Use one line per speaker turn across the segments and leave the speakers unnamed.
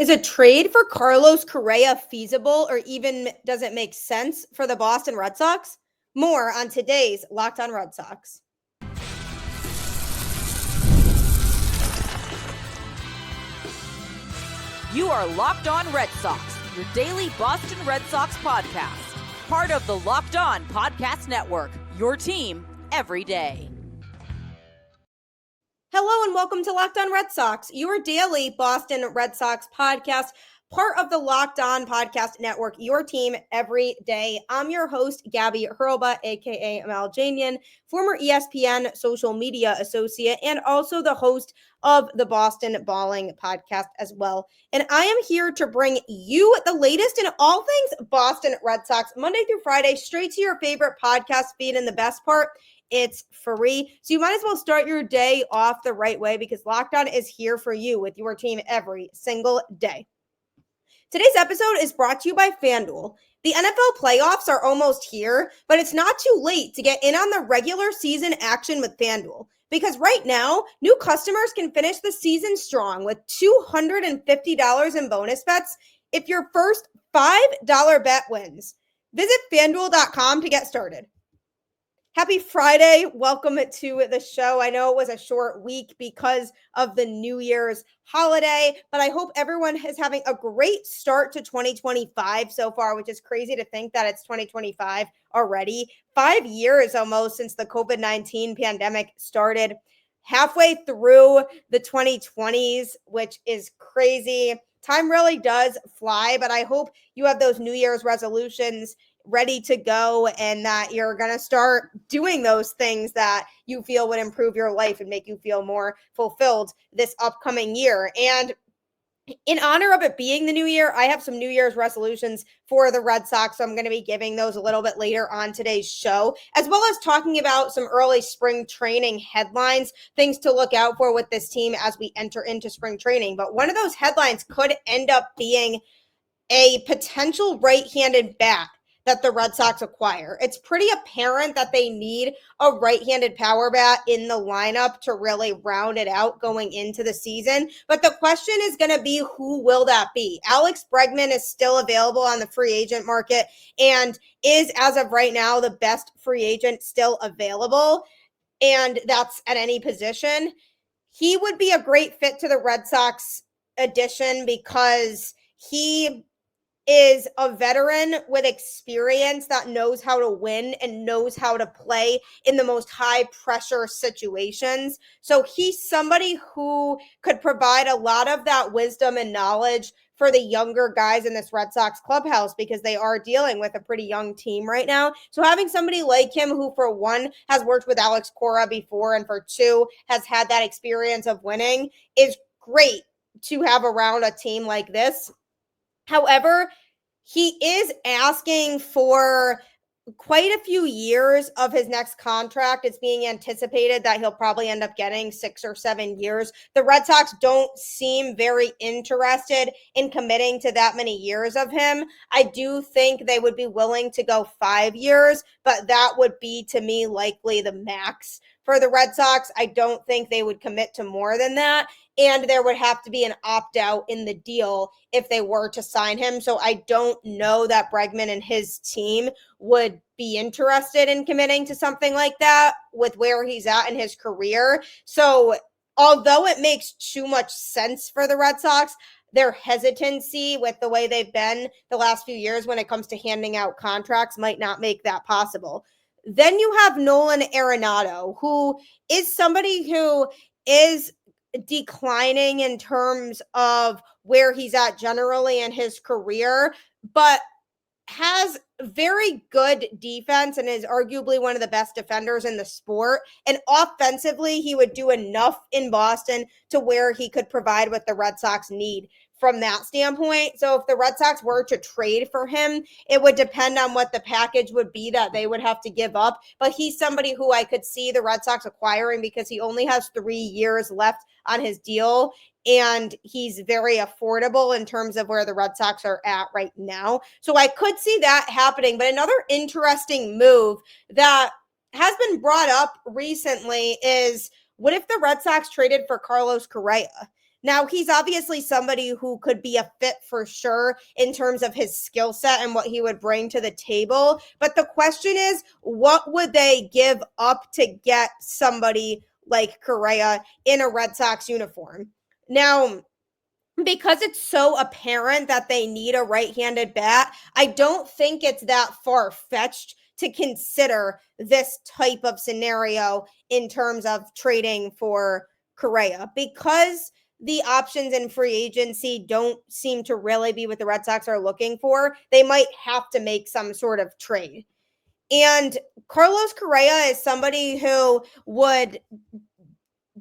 Is a trade for Carlos Correa feasible, or even does it make sense for the Boston Red Sox? More on today's Locked On Red Sox.
You are Locked On Red Sox, your daily Boston Red Sox podcast. Part of the Locked On Podcast Network, your team every day.
Hello and welcome to Locked On Red Sox, your daily Boston Red Sox podcast, part of the Locked On Podcast Network, your team every day. I'm your host, Gabby Hurlbut, aka Maljanian, former ESPN social media associate, and also the host of the Boston Balling podcast as well. And I am here to bring you the latest in all things Boston Red Sox, Monday through Friday, straight to your favorite podcast feed. And the best part, it's free. So you might as well start your day off the right way, because Locked On is here for you with your team every single day. Today's episode is brought to you by FanDuel. The NFL playoffs are almost here, but it's not too late to get in on the regular season action with FanDuel. Because right now, new customers can finish the season strong with $250 in bonus bets if your first $5 bet wins. Visit FanDuel.com to get started. Happy Friday. Welcome to the show. I know it was a short week because of the New Year's holiday, but I hope everyone is having a great start to 2025 so far, which is crazy to think that it's 2025 already. 5 years almost since the COVID-19 pandemic started. Halfway through the 2020s, which is crazy. Time really does fly, but I hope you have those New Year's resolutions ready to go and that you're going to start doing those things that you feel would improve your life and make you feel more fulfilled this upcoming year. And in honor of it being the new year, I have some New Year's resolutions for the Red Sox, so I'm going to be giving those a little bit later on today's show, as well as talking about some early spring training headlines, things to look out for with this team as we enter into spring training. But one of those headlines could end up being a potential right-handed bat that the Red Sox acquire. It's pretty apparent that they need a right-handed power bat in the lineup to really round it out going into the season. But the question is going to be, who will that be? Alex Bregman is still available on the free agent market and is, as of right now, the best free agent still available. And that's at any position. He would be a great fit to the Red Sox addition because he is a veteran with experience that knows how to win and knows how to play in the most high pressure situations. So he's somebody who could provide a lot of that wisdom and knowledge for the younger guys in this Red Sox clubhouse, because they are dealing with a pretty young team right now. So having somebody like him who, for one, has worked with Alex Correa before, and for two, has had that experience of winning, is great to have around a team like this. However, he is asking for quite a few years of his next contract. It's being anticipated that he'll probably end up getting 6 or 7 years. The Red Sox don't seem very interested in committing to that many years of him. I do think they would be willing to go 5 years, but that would be, to me, likely the max for the Red Sox. I don't think they would commit to more than that. And there would have to be an opt-out in the deal if they were to sign him. So I don't know that Bregman and his team would be interested in committing to something like that with where he's at in his career. So although it makes too much sense for the Red Sox, their hesitancy with the way they've been the last few years when it comes to handing out contracts might not make that possible. Then you have Nolan Arenado, who is somebody who is declining in terms of where he's at generally in his career, but has very good defense and is arguably one of the best defenders in the sport. And offensively, he would do enough in Boston to where he could provide what the Red Sox need from that standpoint. So if the Red Sox were to trade for him, it would depend on what the package would be that they would have to give up. But he's somebody who I could see the Red Sox acquiring because he only has 3 years left on his deal. And he's very affordable in terms of where the Red Sox are at right now. So I could see that happening. But another interesting move that has been brought up recently is, what if the Red Sox traded for Carlos Correa? Now, he's obviously somebody who could be a fit for sure in terms of his skill set and what he would bring to the table. But the question is, what would they give up to get somebody like Correa in a Red Sox uniform? Now, because it's so apparent that they need a right-handed bat, I don't think it's that far-fetched to consider this type of scenario in terms of trading for Correa, because the options in free agency don't seem to really be what the Red Sox are looking for. They might have to make some sort of trade. And Carlos Correa is somebody who would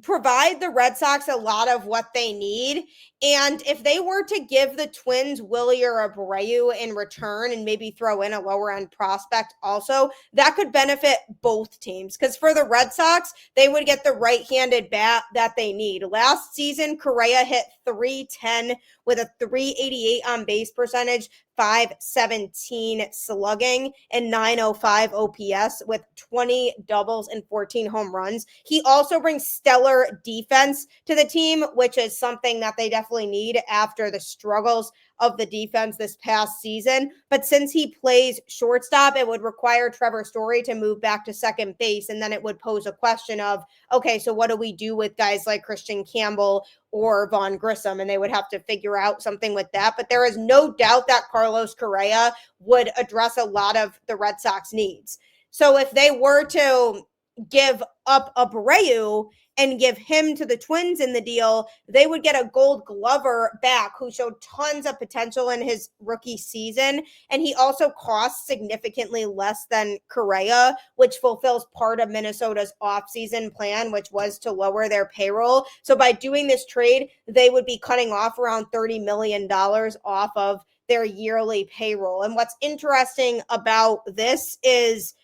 provide the Red Sox a lot of what they need. And if they were to give the Twins Willie or Abreu in return and maybe throw in a lower end prospect also, that could benefit both teams. Because for the Red Sox, they would get the right-handed bat that they need. Last season, Correa hit .310 with a .388 on base percentage, .517 slugging, and .905 OPS with 20 doubles and 14 home runs. He also brings stellar defense to the team, which is something that they definitely need after the struggles of the defense this past season. But since he plays shortstop, it would require Trevor Story to move back to second base. And then it would pose a question of, okay, so what do we do with guys like Christian Campbell or Vaughn Grissom? And they would have to figure out something with that. But there is no doubt that Carlos Correa would address a lot of the Red Sox needs. So if they were to give up Abreu and give him to the Twins in the deal, they would get a Gold Glover back who showed tons of potential in his rookie season. And he also costs significantly less than Correa, which fulfills part of Minnesota's offseason plan, which was to lower their payroll. So by doing this trade, they would be cutting off around $30 million off of their yearly payroll. And what's interesting about this is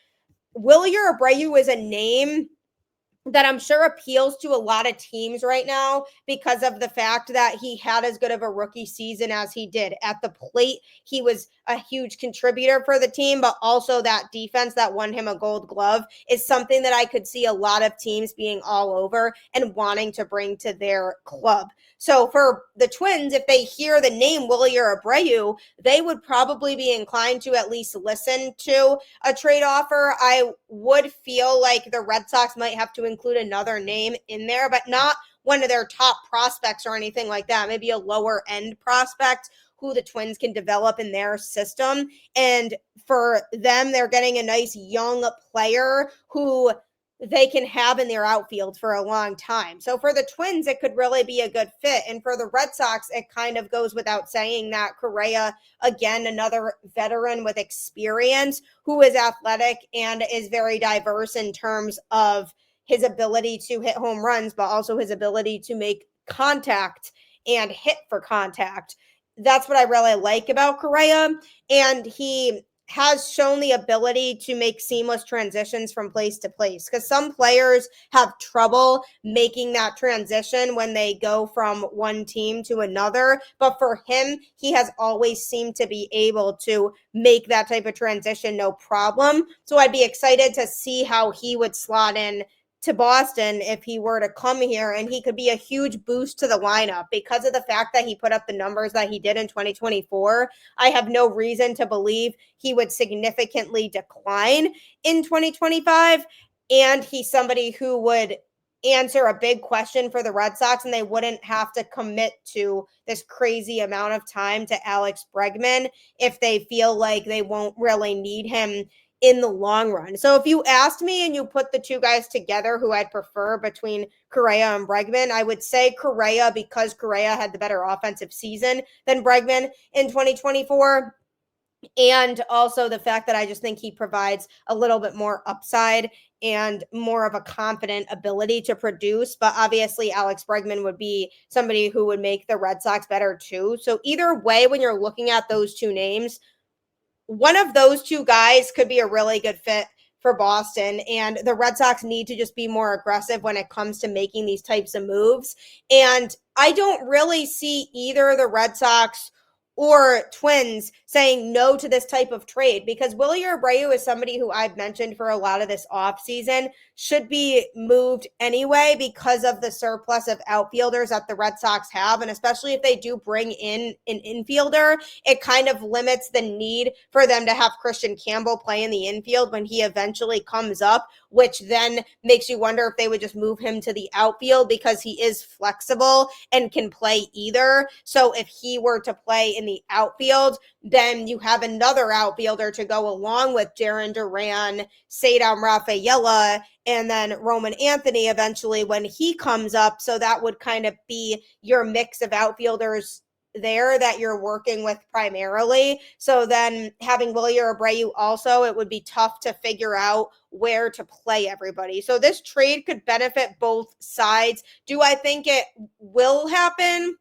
Willie Abreu is a name that I'm sure appeals to a lot of teams right now because of the fact that he had as good of a rookie season as he did. At the plate, he was a huge contributor for the team, but also that defense that won him a Gold Glove is something that I could see a lot of teams being all over and wanting to bring to their club. So for the Twins, if they hear the name Willie Abreu, they would probably be inclined to at least listen to a trade offer. I would feel like the Red Sox might have to include another name in there, but not one of their top prospects or anything like that. Maybe a lower end prospect who the Twins can develop in their system. And for them, they're getting a nice young player who they can have in their outfield for a long time. So for the Twins, it could really be a good fit. And for the Red Sox, it kind of goes without saying that Correa, again, another veteran with experience who is athletic and is very diverse in terms of his ability to hit home runs, but also his ability to make contact and hit for contact. That's what I really like about Correa. And he has shown the ability to make seamless transitions from place to place, because some players have trouble making that transition when they go from one team to another. But for him, he has always seemed to be able to make that type of transition no problem. So I'd be excited to see how he would slot in to Boston if he were to come here, and he could be a huge boost to the lineup because of the fact that he put up the numbers that he did in 2024. I have no reason to believe he would significantly decline in 2025, and he's somebody who would answer a big question for the Red Sox, and they wouldn't have to commit to this crazy amount of time to Alex Bregman if they feel like they won't really need him in the long run. So if you asked me and you put the two guys together who I'd prefer between Correa and Bregman, I would say Correa because Correa had the better offensive season than Bregman in 2024. And also the fact that I just think he provides a little bit more upside and more of a confident ability to produce. But obviously Alex Bregman would be somebody who would make the Red Sox better too. So either way, when you're looking at those two names, one of those two guys could be a really good fit for Boston, and the Red Sox need to just be more aggressive when it comes to making these types of moves. And I don't really see either the Red Sox or Twins saying no to this type of trade, because Wilyer Abreu is somebody who I've mentioned for a lot of this offseason should be moved anyway because of the surplus of outfielders that the Red Sox have. And especially if they do bring in an infielder, it kind of limits the need for them to have Christian Campbell play in the infield when he eventually comes up, which then makes you wonder if they would just move him to the outfield because he is flexible and can play either. So if he were to play in the outfield, then you have another outfielder to go along with Jarren Duran, Sadam Rafaela, and then Roman Anthony eventually when he comes up. So that would kind of be your mix of outfielders there that you're working with primarily. So then having Wilyer Abreu also, it would be tough to figure out where to play everybody. So this trade could benefit both sides. Do I think it will happen?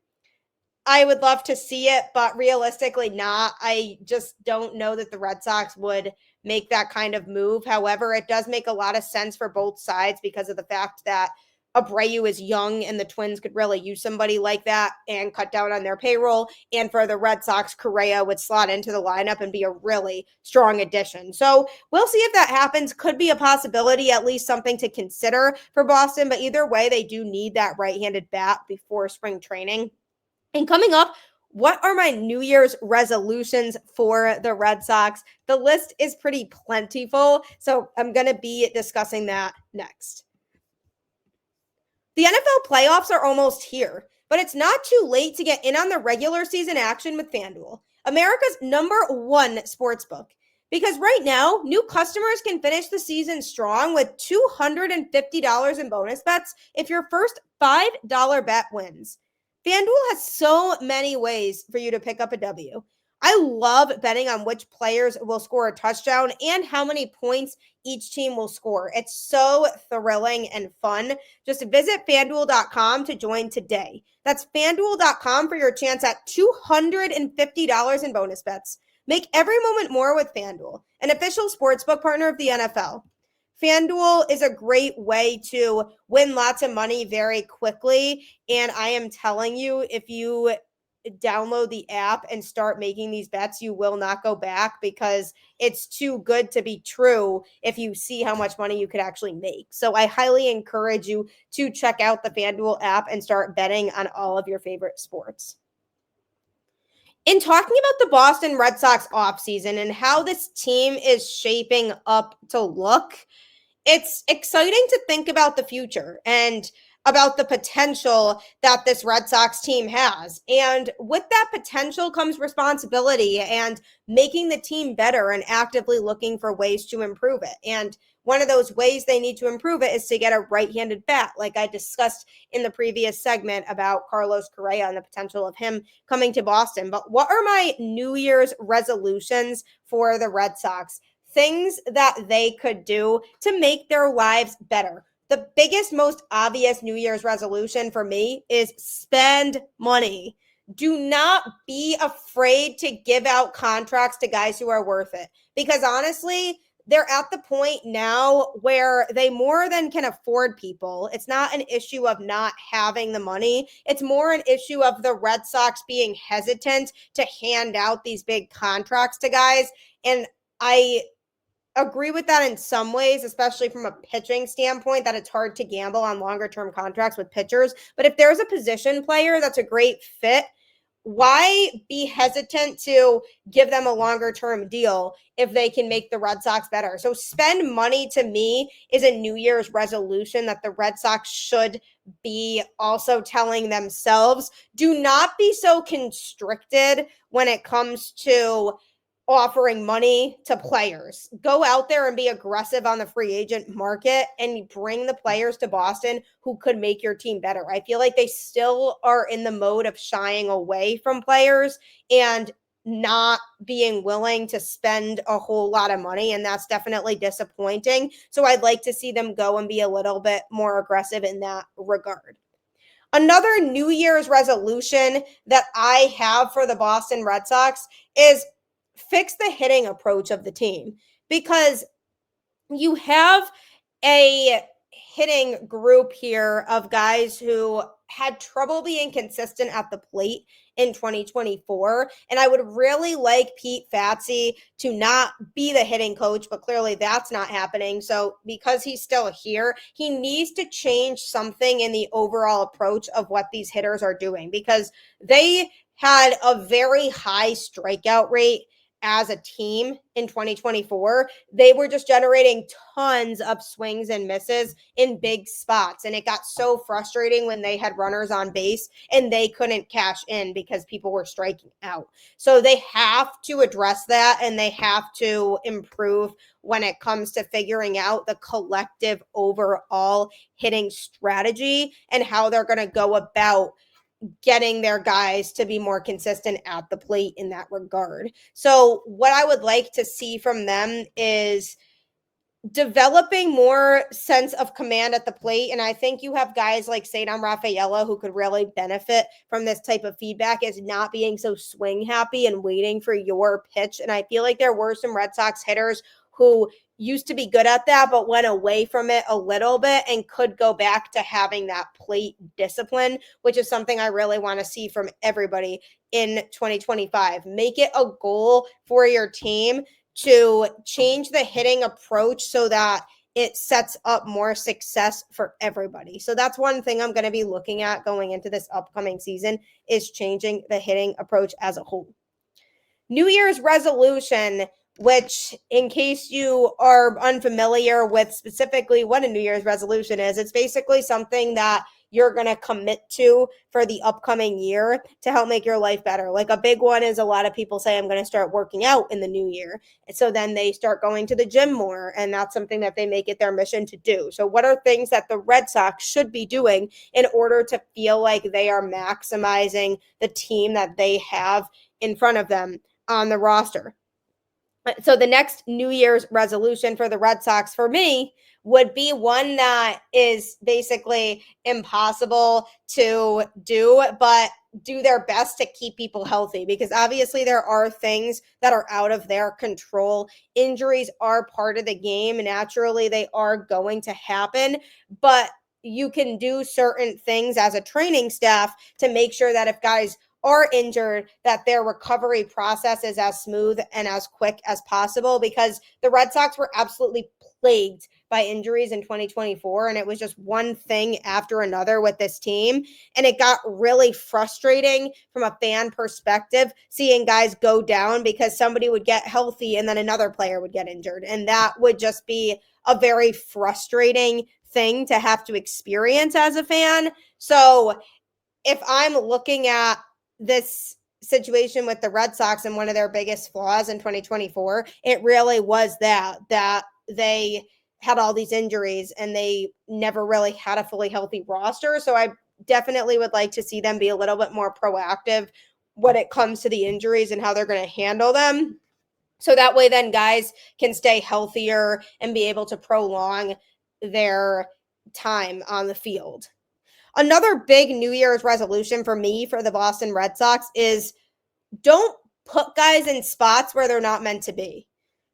I would love to see it, but realistically not. I just don't know that the Red Sox would make that kind of move. However, it does make a lot of sense for both sides because of the fact that Abreu is young and the Twins could really use somebody like that and cut down on their payroll. And for the Red Sox, Correa would slot into the lineup and be a really strong addition. So we'll see if that happens. Could be a possibility, at least something to consider for Boston. But either way, they do need that right-handed bat before spring training. And coming up, what are my New Year's resolutions for the Red Sox? The list is pretty plentiful, so I'm going to be discussing that next. The NFL playoffs are almost here, but it's not too late to get in on the regular season action with FanDuel, America's #1 sportsbook. Because right now, new customers can finish the season strong with $250 in bonus bets if your first $5 bet wins. FanDuel has so many ways for you to pick up a W. I love betting on which players will score a touchdown and how many points each team will score. It's so thrilling and fun. Just visit FanDuel.com to join today. That's FanDuel.com for your chance at $250 in bonus bets. Make every moment more with FanDuel, an official sportsbook partner of the NFL. FanDuel is a great way to win lots of money very quickly. And I am telling you, if you download the app and start making these bets, you will not go back because it's too good to be true if you see how much money you could actually make. So I highly encourage you to check out the FanDuel app and start betting on all of your favorite sports. In talking about the Boston Red Sox offseason and how this team is shaping up to look, it's exciting to think about the future and about the potential that this Red Sox team has. And with that potential comes responsibility and making the team better and actively looking for ways to improve it. And one of those ways they need to improve it is to get a right-handed bat, like I discussed in the previous segment about Carlos Correa and the potential of him coming to Boston. But what are my New Year's resolutions for the Red Sox? Things that they could do to make their lives better. The biggest, most obvious New Year's resolution for me is spend money. Do not be afraid to give out contracts to guys who are worth it. Because honestly, they're at the point now where they more than can afford people. It's not an issue of not having the money. It's more an issue of the Red Sox being hesitant to hand out these big contracts to guys. And I agree with that in some ways, especially from a pitching standpoint, that it's hard to gamble on longer term contracts with pitchers. But if there's a position player that's a great fit, why be hesitant to give them a longer term deal if they can make the Red Sox better? So spend money, to me, is a New Year's resolution that the Red Sox should be also telling themselves. Do not be so constricted when it comes to offering money to players. Go out there and be aggressive on the free agent market and bring the players to Boston who could make your team better. I feel like they still are in the mode of shying away from players and not being willing to spend a whole lot of money, and that's definitely disappointing. So I'd like to see them go and be a little bit more aggressive in that regard. Another New Year's resolution that I have for the Boston Red Sox is fix the hitting approach of the team, because you have a hitting group here of guys who had trouble being consistent at the plate in 2024. And I would really like Pete Fatsi to not be the hitting coach, but clearly that's not happening. So because he's still here, he needs to change something in the overall approach of what these hitters are doing, because they had a very high strikeout rate as a team in 2024. They were just generating tons of swings and misses in big spots. And it got so frustrating when they had runners on base and they couldn't cash in because people were striking out. So they have to address that, and they have to improve when it comes to figuring out the collective overall hitting strategy and how they're going to go about getting their guys to be more consistent at the plate in that regard. So what I would like to see from them is developing more sense of command at the plate. And I think you have guys like Cedar Rafaela who could really benefit from this type of feedback, is not being so swing happy and waiting for your pitch. And I feel like there were some Red Sox hitters who used to be good at that, but went away from it a little bit and could go back to having that plate discipline, which is something I really want to see from everybody in 2025. Make it a goal for your team to change the hitting approach so that it sets up more success for everybody. So that's one thing I'm going to be looking at going into this upcoming season, is changing the hitting approach as a whole. New Year's resolution, which, in case you are unfamiliar with specifically what a New Year's resolution is, it's basically something that you're going to commit to for the upcoming year to help make your life better. Like a big one is, a lot of people say, I'm going to start working out in the new year. And so then they start going to the gym more, and that's something that they make it their mission to do. So what are things that the Red Sox should be doing in order to feel like they are maximizing the team that they have in front of them on the roster? So the next New Year's resolution for the Red Sox, for me, would be one that is basically impossible to do, but do their best to keep people healthy, because obviously there are things that are out of their control. Injuries are part of the game. Naturally, they are going to happen, but you can do certain things as a training staff to make sure that if guys are injured, that their recovery process is as smooth and as quick as possible, because the Red Sox were absolutely plagued by injuries in 2024, and it was just one thing after another with this team, and it got really frustrating from a fan perspective seeing guys go down because somebody would get healthy and then another player would get injured, and that would just be a very frustrating thing to have to experience as a fan. So if I'm looking at this situation with the Red Sox, and one of their biggest flaws in 2024, it really was that they had all these injuries and they never really had a fully healthy roster. So I definitely would like to see them be a little bit more proactive when it comes to the injuries and how they're going to handle them. So that way then guys can stay healthier and be able to prolong their time on the field. Another big New Year's resolution for me for the Boston Red Sox is, don't put guys in spots where they're not meant to be.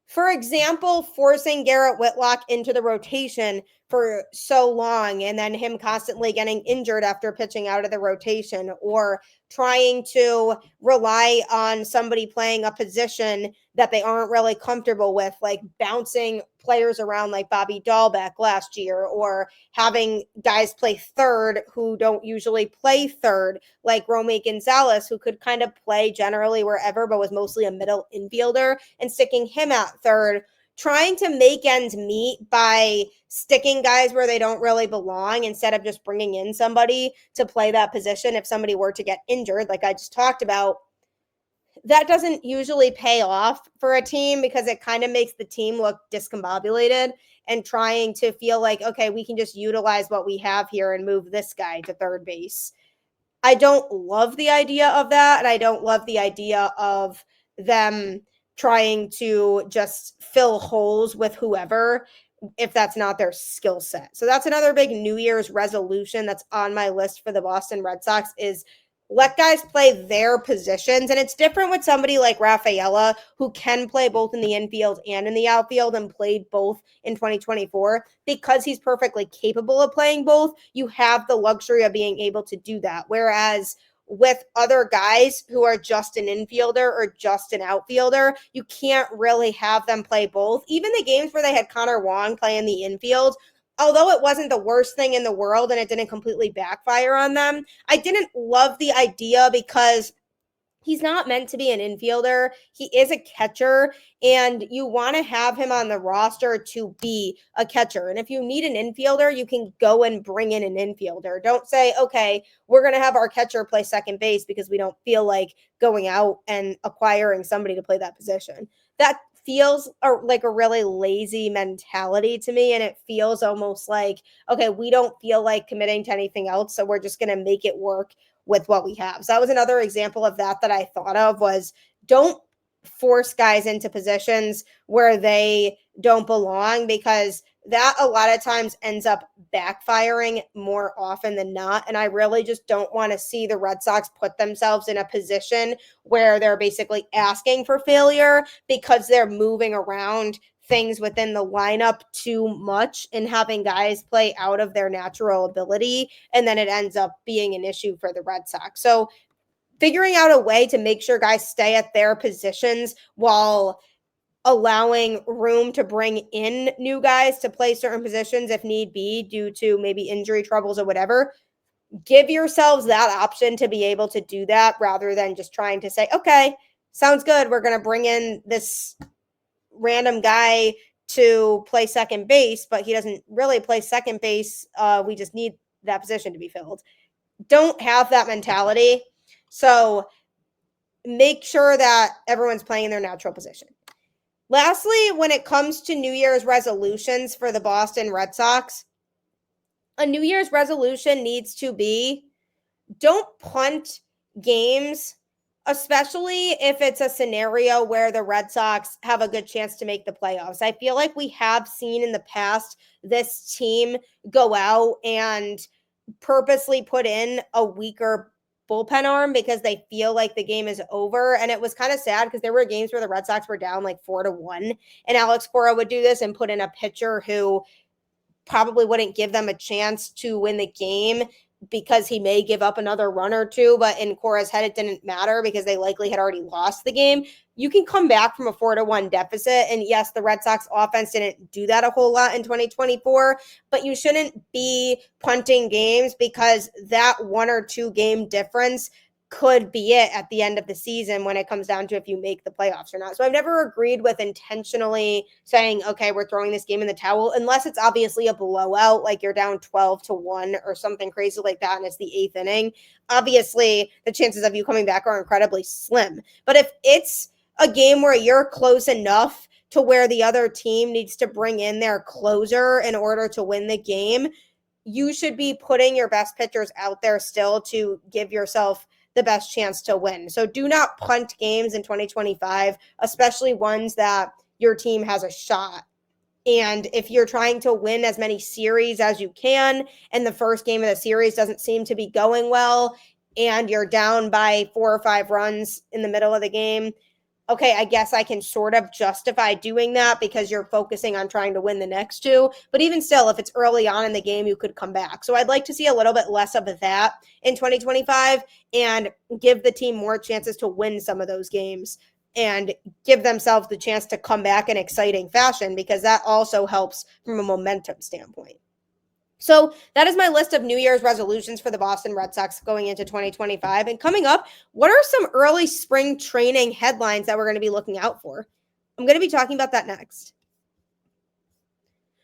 For example, forcing Garrett Whitlock into the rotation for so long and then him constantly getting injured after pitching out of the rotation, or trying to rely on somebody playing a position that they aren't really comfortable with, like bouncing players around like Bobby Dahlbeck last year, or having guys play third who don't usually play third, like Romy Gonzalez, who could kind of play generally wherever, but was mostly a middle infielder, and sticking him at third, trying to make ends meet by sticking guys where they don't really belong instead of just bringing in somebody to play that position if somebody were to get injured, like I just talked about. That doesn't usually pay off for a team, because it kind of makes the team look discombobulated and trying to feel like, okay, we can just utilize what we have here and move this guy to third base. I don't love the idea of that, and I don't love the idea of them trying to just fill holes with whoever if that's not their skill set. So that's another big New Year's resolution that's on my list for the Boston Red Sox, is let guys play their positions. And it's different with somebody like Rafaela, who can play both in the infield and in the outfield and played both in 2024. Because he's perfectly capable of playing both, you have the luxury of being able to do that. Whereas with other guys who are just an infielder or just an outfielder, you can't really have them play both. Even the games where they had Connor Wong play in the infield, although it wasn't the worst thing in the world and it didn't completely backfire on them, I didn't love the idea because he's not meant to be an infielder. He is a catcher, and you want to have him on the roster to be a catcher. And if you need an infielder, you can go and bring in an infielder. Don't say, okay, we're going to have our catcher play second base because we don't feel like going out and acquiring somebody to play that position. That feels like a really lazy mentality to me, and it feels almost like, okay, we don't feel like committing to anything else, so we're just going to make it work with what we have. So that was another example of that I thought of, was don't force guys into positions where they don't belong, because that a lot of times ends up backfiring more often than not. And I really just don't want to see the Red Sox put themselves in a position where they're basically asking for failure because they're moving around things within the lineup too much and having guys play out of their natural ability, and then it ends up being an issue for the Red Sox. So figuring out a way to make sure guys stay at their positions while allowing room to bring in new guys to play certain positions if need be due to maybe injury troubles or whatever. Give yourselves that option to be able to do that, rather than just trying to say, okay, sounds good, we're going to bring in this random guy to play second base, but he doesn't really play second base. We just need that position to be filled. Don't have that mentality. So make sure that everyone's playing in their natural position. Lastly, when it comes to New Year's resolutions for the Boston Red Sox, a New Year's resolution needs to be, don't punt games, especially if it's a scenario where the Red Sox have a good chance to make the playoffs. I feel like we have seen in the past this team go out and purposely put in a weaker bullpen arm because they feel like the game is over. And it was kind of sad because there were games where the Red Sox were down like 4-1, and Alex Cora would do this and put in a pitcher who probably wouldn't give them a chance to win the game because he may give up another run or two, but in Cora's head, it didn't matter because they likely had already lost the game. You can come back from a 4-1 deficit. And yes, the Red Sox offense didn't do that a whole lot in 2024, but you shouldn't be punting games because that 1 or 2 game difference could be it at the end of the season when it comes down to if you make the playoffs or not. So I've never agreed with intentionally saying, okay, we're throwing this game in the towel, unless it's obviously a blowout, like you're down 12-1 or something crazy like that, and it's the 8th inning. Obviously, the chances of you coming back are incredibly slim. But if it's a game where you're close enough to where the other team needs to bring in their closer in order to win the game, you should be putting your best pitchers out there still to give yourself the best chance to win. So do not punt games in 2025, especially ones that your team has a shot. And if you're trying to win as many series as you can, and the first game of the series doesn't seem to be going well, and you're down by 4 or 5 runs in the middle of the game, okay, I guess I can sort of justify doing that because you're focusing on trying to win the next 2. But even still, if it's early on in the game, you could come back. So I'd like to see a little bit less of that in 2025 and give the team more chances to win some of those games and give themselves the chance to come back in exciting fashion, because that also helps from a momentum standpoint. So that is my list of New Year's resolutions for the Boston Red Sox going into 2025. And coming up, what are some early spring training headlines that we're going to be looking out for? I'm going to be talking about that next.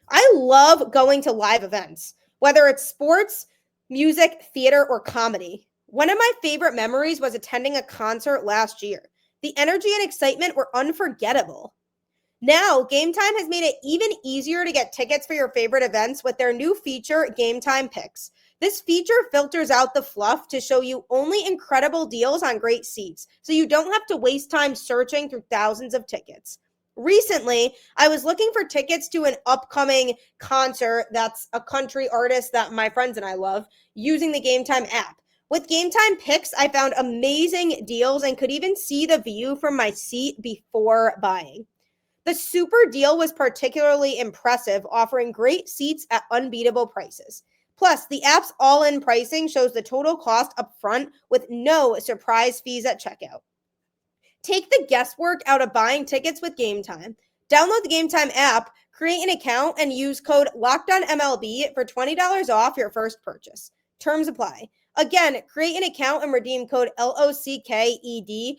I love going to live events, whether it's sports, music, theater, or comedy. One of my favorite memories was attending a concert last year. The energy and excitement were unforgettable. Now, Game Time has made it even easier to get tickets for your favorite events with their new feature, Game Time Picks. This feature filters out the fluff to show you only incredible deals on great seats, so you don't have to waste time searching through thousands of tickets. Recently, I was looking for tickets to an upcoming concert that's a country artist that my friends and I love, using the Game Time app. With Game Time picks, I found amazing deals and could even see the view from my seat before buying. The Super Deal was particularly impressive, offering great seats at unbeatable prices. Plus, the app's all-in pricing shows the total cost up front with no surprise fees at checkout. Take the guesswork out of buying tickets with Game Time. Download the Game Time app, create an account, and use code LOCKEDONMLB for $20 off your first purchase. Terms apply. Again, create an account and redeem code LOCKEDONMLB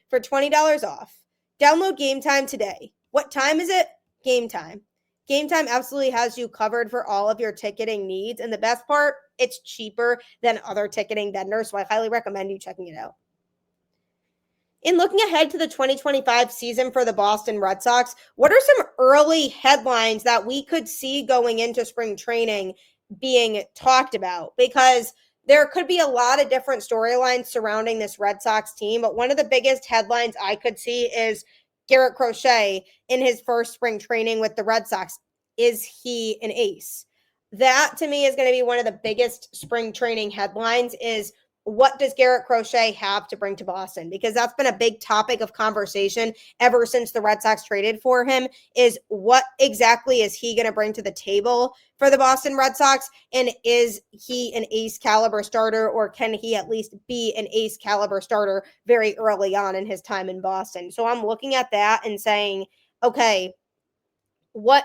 for $20 off. Download Game Time today. What time is it? Game Time. Game Time absolutely has you covered for all of your ticketing needs. And the best part, it's cheaper than other ticketing vendors. So I highly recommend you checking it out. In looking ahead to the 2025 season for the Boston Red Sox, what are some early headlines that we could see going into spring training being talked about? Because there could be a lot of different storylines surrounding this Red Sox team, but one of the biggest headlines I could see is Garrett Crochet in his first spring training with the Red Sox. Is he an ace? That to me is going to be one of the biggest spring training headlines is what does Garrett Crochet have to bring to Boston? Because that's been a big topic of conversation ever since the Red Sox traded for him is what exactly is he going to bring to the table for the Boston Red Sox? And is he an ace caliber starter or can he at least be an ace caliber starter very early on in his time in Boston? So I'm looking at that and saying, okay, what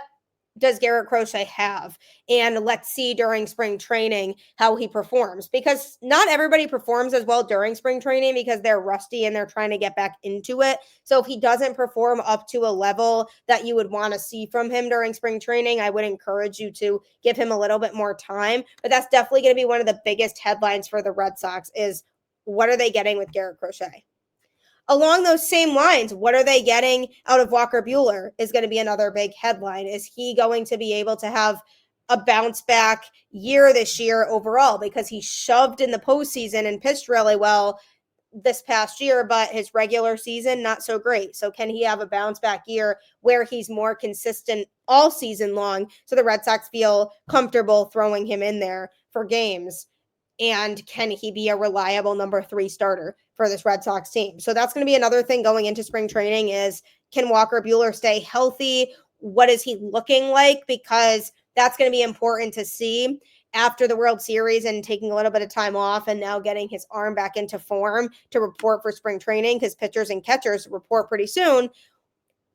does Garrett Crochet have? And let's see during spring training how he performs, because not everybody performs as well during spring training because they're rusty and they're trying to get back into it. So if he doesn't perform up to a level that you would want to see from him during spring training, I would encourage you to give him a little bit more time. But that's definitely going to be one of the biggest headlines for the Red Sox is what are they getting with Garrett Crochet? Along those same lines, what are they getting out of Walker Buehler is going to be another big headline. Is he going to be able to have a bounce back year this year overall? Because he shoved in the postseason and pitched really well this past year, but his regular season, not so great. So can he have a bounce back year where he's more consistent all season long so the Red Sox feel comfortable throwing him in there for games? And can he be a reliable number 3 starter for this Red Sox team? So that's going to be another thing going into spring training is can Walker Buehler stay healthy? What is he looking like? Because that's going to be important to see after the World Series and taking a little bit of time off and now getting his arm back into form to report for spring training because pitchers and catchers report pretty soon.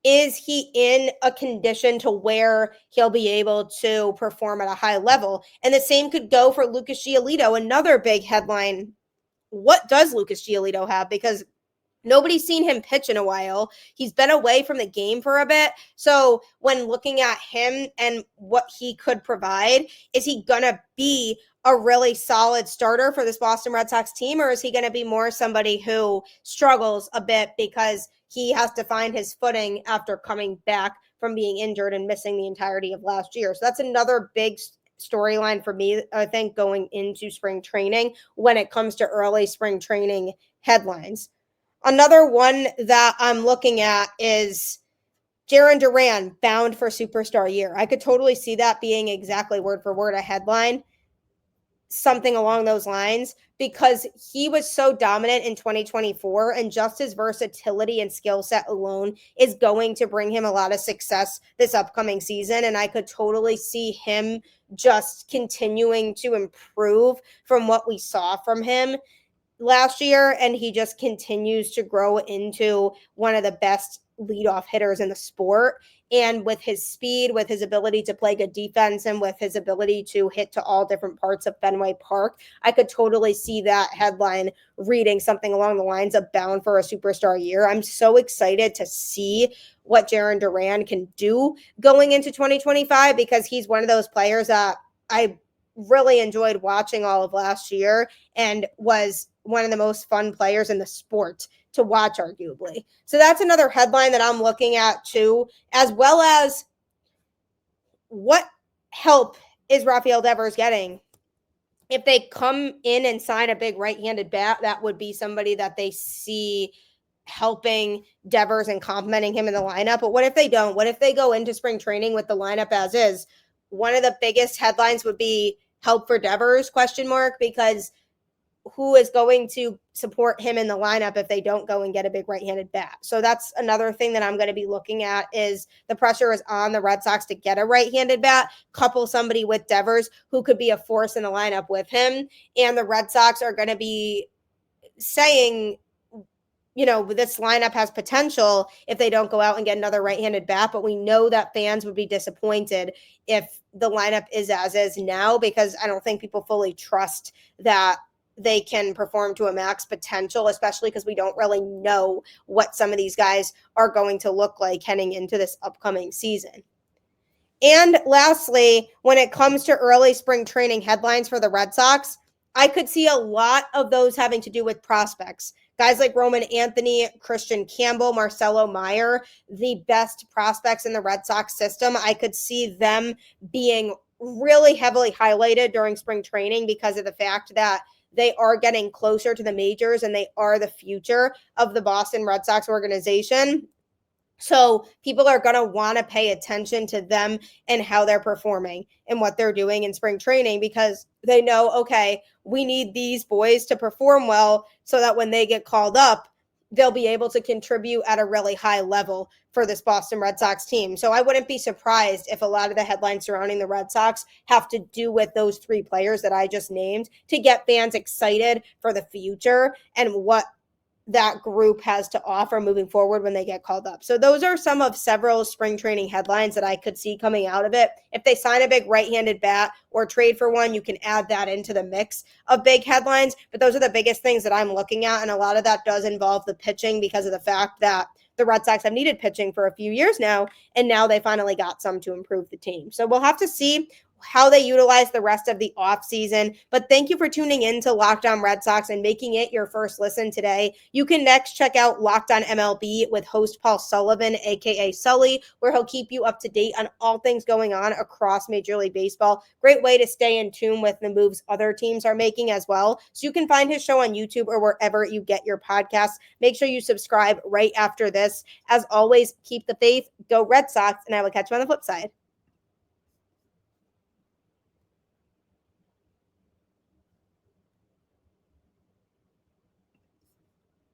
Is he in a condition to where he'll be able to perform at a high level? And the same could go for Lucas Giolito, another big headline. What does Lucas Giolito have? Because nobody's seen him pitch in a while. He's been away from the game for a bit. So when looking at him and what he could provide, is he going to be a really solid starter for this Boston Red Sox team? Or is he going to be more somebody who struggles a bit because he has to find his footing after coming back from being injured and missing the entirety of last year? So that's another big storyline for me, I think, going into spring training when it comes to early spring training headlines. Another one that I'm looking at is Jarren Duran bound for superstar year. I could totally see that being exactly word for word a headline, something along those lines, because he was so dominant in 2024 and just his versatility and skill set alone is going to bring him a lot of success this upcoming season. And I could totally see him just continuing to improve from what we saw from him last year, and he just continues to grow into one of the best leadoff hitters in the sport. And with his speed, with his ability to play good defense, and with his ability to hit to all different parts of Fenway Park, I could totally see that headline reading something along the lines of bound for a superstar year. I'm so excited to see what Jarren Duran can do going into 2025 because he's one of those players that I really enjoyed watching all of last year and was one of the most fun players in the sport to watch, arguably. So that's another headline that I'm looking at too, as well as what help is Rafael Devers getting? If they come in and sign a big right-handed bat, that would be somebody that they see helping Devers and complimenting him in the lineup. But what if they don't? What if they go into spring training with the lineup as is? One of the biggest headlines would be help for Devers, ? Because who is going to support him in the lineup if they don't go and get a big right-handed bat? So that's another thing that I'm going to be looking at is the pressure is on the Red Sox to get a right-handed bat, couple somebody with Devers who could be a force in the lineup with him. And the Red Sox are going to be saying, this lineup has potential if they don't go out and get another right-handed bat, but we know that fans would be disappointed if the lineup is as is now, because I don't think people fully trust that they can perform to a max potential, especially because we don't really know what some of these guys are going to look like heading into this upcoming season. And lastly, when it comes to early spring training headlines for the Red Sox, I could see a lot of those having to do with prospects. Guys like Roman Anthony, Christian Campbell, Marcelo Meyer, the best prospects in the Red Sox system. I could see them being really heavily highlighted during spring training because of the fact that they are getting closer to the majors and they are the future of the Boston Red Sox organization. So people are going to want to pay attention to them and how they're performing and what they're doing in spring training, because they know, okay, we need these boys to perform well so that when they get called up, they'll be able to contribute at a really high level for this Boston Red Sox team. So I wouldn't be surprised if a lot of the headlines surrounding the Red Sox have to do with those three players that I just named to get fans excited for the future and what that group has to offer moving forward when they get called up. So those are some of several spring training headlines that I could see coming out of it. If they sign a big right-handed bat or trade for one, you can add that into the mix of big headlines. But those are the biggest things that I'm looking at. And a lot of that does involve the pitching because of the fact that the Red Sox have needed pitching for a few years now, and now they finally got some to improve the team. So we'll have to see how they utilize the rest of the offseason. But thank you for tuning in to Locked On Red Sox and making it your first listen today. You can next check out Locked On MLB with host Paul Sullivan, aka Sully, where he'll keep you up to date on all things going on across Major League Baseball. Great way to stay in tune with the moves other teams are making as well. So you can find his show on YouTube or wherever you get your podcasts. Make sure you subscribe right after this. As always, keep the faith, go Red Sox, and I will catch you on the flip side.